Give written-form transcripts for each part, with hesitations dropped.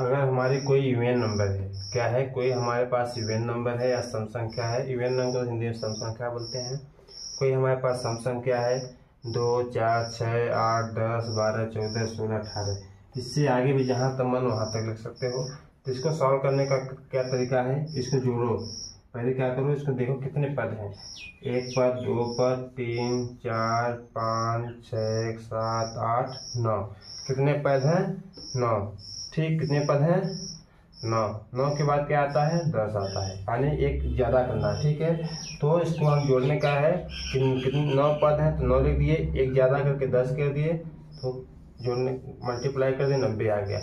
अगर हमारी कोई इवेन नंबर है, क्या है, कोई हमारे पास इवेन नंबर है या सम संख्या है। इवेन नंबर हिंदी में सम संख्या बोलते हैं। कोई हमारे पास सम संख्या है 2, 4, 6, 8, 10, 12, 14, 16, 18। इससे आगे भी जहाँ तक मन वहाँ तक लिख सकते हो। तो इसको सॉल्व करने का क्या तरीका है, इसको जोड़ो। पहले क्या करो, इसको देखो कितने पद हैं। 1 पद, 2 पद, 3, 4, 5, 6, 7, 8, 9। कितने पद हैं? 9। ठीक, कितने पद हैं? 9। 9 के बाद क्या आता है? 10 आता है, यानी एक ज़्यादा करना। ठीक है, तो इसको हम जोड़ने का है कि कितने 9 पद हैं तो 9 लिख दिए, एक ज़्यादा करके 10 कर दिए, तो जोड़ने मल्टीप्लाई कर दिए, 90 आ गया।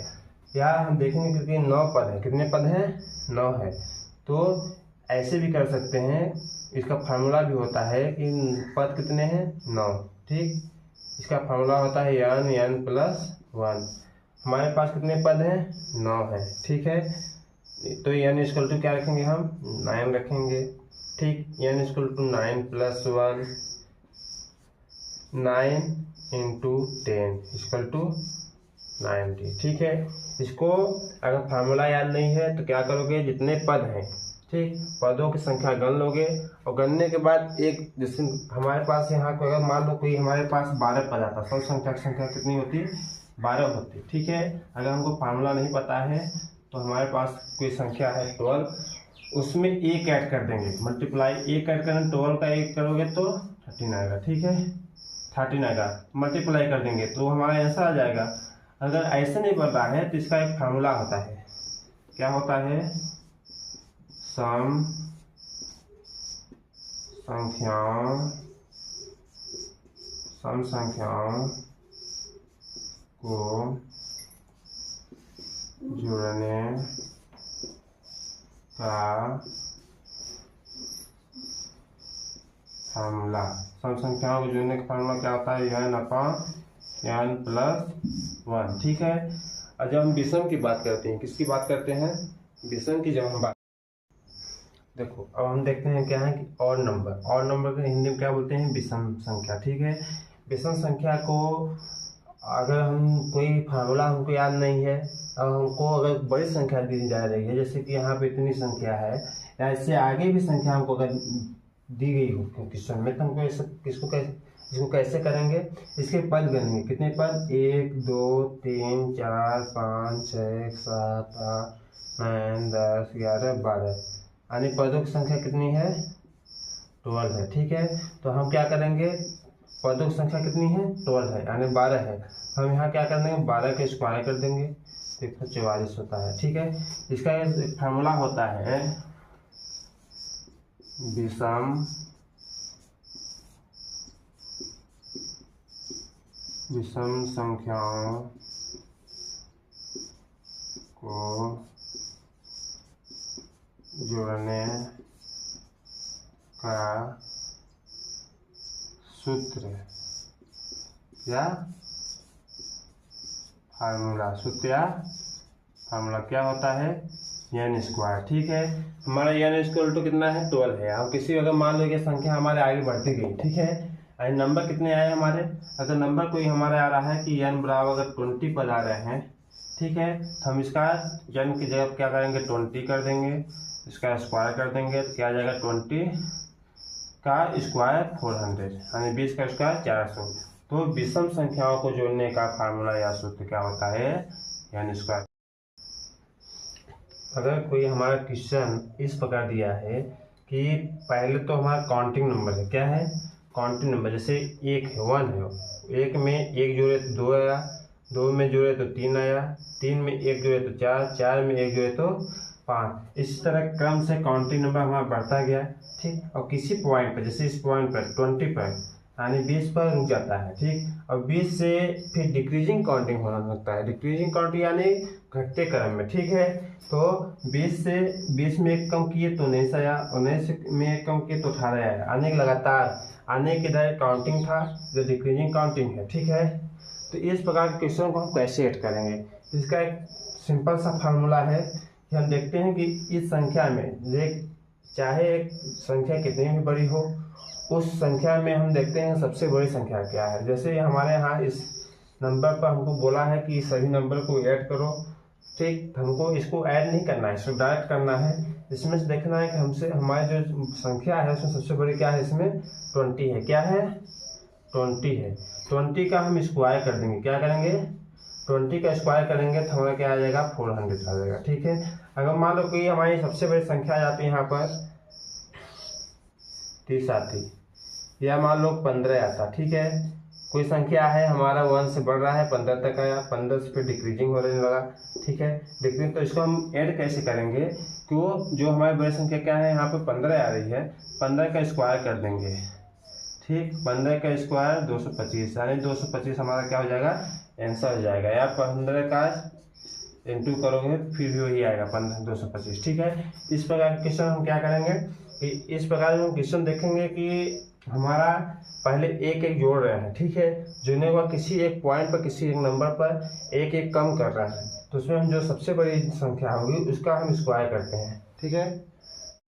या हम देखेंगे क्योंकि 9 पद है, कितने पद हैं? 9 है। तो ऐसे भी कर सकते हैं, इसका फार्मूला भी होता है कि पद कितने हैं? 9। ठीक, इसका फार्मूला होता है n प्लस 1। हमारे पास कितने पद हैं? 9 है। ठीक है, तो n इक्वल टू क्या रखेंगे हम? 9 रखेंगे। ठीक, n equal to 9 plus 1, 9 into 10 equal to 90। ठीक है, इसको अगर फार्मूला याद नहीं है तो क्या करोगे, जितने पद हैं, ठीक, पदों की संख्या गण लोगे, और गणने के बाद एक, जैसे हमारे पास यहाँ को अगर मान लो कोई हमारे पास 12 पद आता, सब संख्या की संख्या कितनी होती? 12 होती। ठीक है, अगर हमको फार्मूला नहीं पता है तो हमारे पास कोई संख्या है 12, उसमें एक ऐड कर देंगे, मल्टीप्लाई एक ऐड करें, 12 का एक करोगे तो 13 आएगा। ठीक है, 13 आएगा, मल्टीप्लाई कर देंगे तो हमारा ऐसा आ जाएगा। अगर ऐसे नहीं बन रहा है तो इसका एक फार्मूला होता है, क्या होता है? सम संख्याओं को जोड़ने का फार्मूला। सम संख्याओं को जोड़ने का फार्मूला क्या होता है? n plus 1। ठीक है, और जब हम विषम की बात करते हैं, किसकी बात करते हैं? विषम की जब हम बात, देखो अब हम देखते हैं क्या है कि और नंबर को हिंदी में क्या बोलते हैं? विषम संख्या। ठीक है, विषम संख्या को अगर हम कोई फार्मूला हमको याद नहीं है, अब हमको अगर बड़ी संख्या दी जा रही है, जैसे कि यहाँ पे इतनी संख्या है, या इससे आगे भी संख्या हमको अगर दी गई हो क्वेश्चन में, तो हमको इसको कैसे करेंगे? इसके पद गनेंगे। कितने पद? 1, 2, 3, 4, 5, 6, 7, 8, 9, 10, 11, 12, यानी पदों की संख्या कितनी है? 12 है। ठीक है, तो हम क्या करेंगे, पदों की संख्या कितनी है? 12 है, यानी 12 है। हम यहाँ क्या कर देंगे, 12 के स्क्वायर कर देंगे तो 144 होता है। ठीक है, इसका फार्मूला होता है विषम संख्याओं को जोड़ने का सूत्र या फार्मूला। सूत्र या फार्मूला क्या होता है? n square. ठीक है, हमारा n इक्वल टू कितना है? 12 है। अब किसी अगर मान लो कि संख्या हमारे आगे बढ़ती गई, ठीक है, नंबर कितने आए हमारे? अगर नंबर कोई हमारा आ रहा है कि n बराबर अगर 20 पद आ रहे हैं, ठीक है, तो हम इसका n की जगह क्या करेंगे? 20 कर देंगे, इसका स्क्वायर कर देंगे तो क्या आ जाएगा? 20 का स्क्वायर 400, यानी 20 का स्क्वायर 400। तो विषम संख्याओं को जोड़ने का फार्मूला या सूत्र क्या होता है? n square. अगर कोई हमारा क्वेश्चन इस प्रकार दिया है कि पहले तो हमारा काउंटिंग नंबर है, क्या है? काउंटिंग नंबर, जैसे 1 है, 1 है, 1 में 1 जोड़े तो 2 आया, 2 में जोड़े तो 3 आया, 3 में 1 जोड़े तो 4, 4 में 1 जोड़े तो 5। इस तरह क्रम से काउंटिंग नंबर हमारा बढ़ता गया। ठीक, और किसी पॉइंट पर, जैसे इस पॉइंट पर 20 पर, यानी 20 पर रुक जाता है। ठीक, और 20 से फिर डिक्रीजिंग काउंटिंग होना लगता है। डिक्रीजिंग काउंटिंग यानी घटते क्रम में। ठीक है, तो 20 में 1 कम किए तो 19 आया, 19 में 1 कम किए तो 18 आया, यानी लगातार आने के दर काउंटिंग था, जो डिक्रीजिंग काउंटिंग है। ठीक है, तो इस प्रकार के क्वेश्चन को हम कैसे ऐड करेंगे? इसका एक सिंपल सा फार्मूला है कि हम देखते हैं कि इस संख्या में चाहे एक संख्या कितनी भी बड़ी हो, उस संख्या में हम देखते हैं सबसे बड़ी संख्या क्या है। जैसे हमारे यहाँ इस नंबर पर हमको बोला है कि सभी नंबर को ऐड करो, ठीक, हमको इसको ऐड नहीं करना है, इसको डायरेक्ट करना है। इसमें से देखना है कि हमसे हमारी जो संख्या है उसमें सबसे बड़ी क्या है, इसमें 20 है। क्या है, 20 है। 20 का हम स्क्वायर कर देंगे, क्या करेंगे, 20 का स्क्वायर करेंगे तो हमारा क्या आ जाएगा, 400 आ जाएगा। ठीक है, अगर मान लो कि हमारी सबसे बड़ी संख्या आ जाती है यहाँ पर 30 आती, या मान लो 15 आता। ठीक है, कोई संख्या है हमारा 1 से बढ़ रहा है 15 तक आया, 15 से फिर डिक्रीजिंग होने लगा। ठीक है, डिक्रीजिंग, तो इसको हम ऐड कैसे करेंगे कि वो जो हमारी बड़ी संख्या क्या है यहाँ पे 15 आ रही है, 15 का स्क्वायर कर देंगे। ठीक, 15 का स्क्वायर 225, यानी 225 हमारा क्या हो जाएगा, आंसर हो जाएगा। या 15 का इंटू करोगे फिर भी वही आएगा 225। ठीक है, इस प्रकार के क्वेश्चन हम क्या करेंगे कि इस प्रकार हम क्वेश्चन देखेंगे कि हमारा पहले एक एक जोड़ रहे हैं। ठीक है, जोड़ने के बाद किसी एक पॉइंट पर, किसी एक नंबर पर एक एक कम कर रहे हैं, तो उसमें हम जो सबसे बड़ी संख्या होगी उसका हम स्क्वायर करते हैं। ठीक है।